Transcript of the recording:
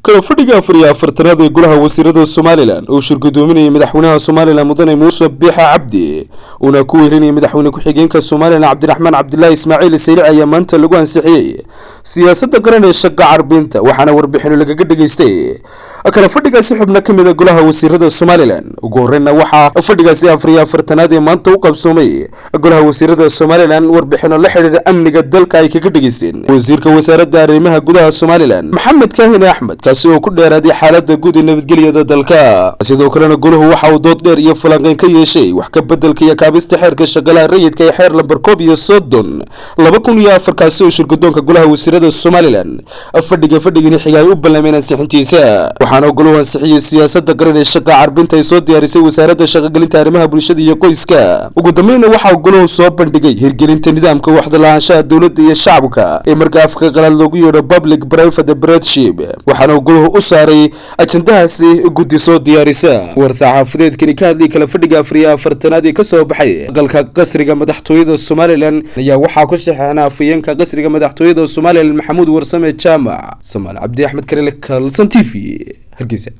kala fadhiga afartanaad ee golaha wasiirada Somaliland oo shirgudoominaya madaxweynaha Somaliland mudane Muuse Biixi Cabdi una ku weerinayay madaxweyne ku-xigeenka Somaliland Cabdiraxmaan Cabdullaahi Ismaaciil Saylic ayaa maanta lagu ansixiyay siyaasadda qaran ee shaqo carbinta waxaana warbixin laga dhageystay kala fadhigaasi xubno kamid ah golaha wasiirada Somaliland ugu horreynna waxa fadhigaasi afartanaad ee maanta u qabsoomay golaha wasiirada Somaliland warbixino la xiriira amniga dalka ay kaga dhageysteen wasiirka wasaaradda arrimaha gudaha Somaliland Maxamed Kaahin Axmed oo ku dheeraaday xaaladda guud ee nabadgelyada dalka sidoo kalena goluhu waxa uu dood dheer iyo falanqeyn ka yeeshay wax ka bedelka iyo kaabista xeerka shaqalaha rayidka ee xeer lambar 2004 kaasi oo shirgudoonka golaha wasiirada Somaliland fadhigani xigay u ballameen ansixintiisa waxaana goluhu ansixiyay siyaasadda qaran ee shaqo carbinta ay soo diyaarisay wasaaradda shaqagelinta arrimaha bulshada iyo qoyska ugu dambeynna waxa uu goluhu soo bandhigay hirgelinta nidaamka waxda lahaanshaha dawladda iyo shacabka ee marka afka qalaad loogu yeero public private partnership waxaana goluhu u saaray ajandahaasi guddi soo diyaarisa war-saxaafadeedkani ka hadlay kala fadhiga afartanaad ee ka soo baxay aqalka qasriga madaxtooyada Somaliland ayaa waxaa ku saxeexnaa afayeenka qasriga madaxtooyada Somaliland Maxamuud Warsame Jaamac Soomaali Cabdi Axmed Karile Kalson TV Hargeysa.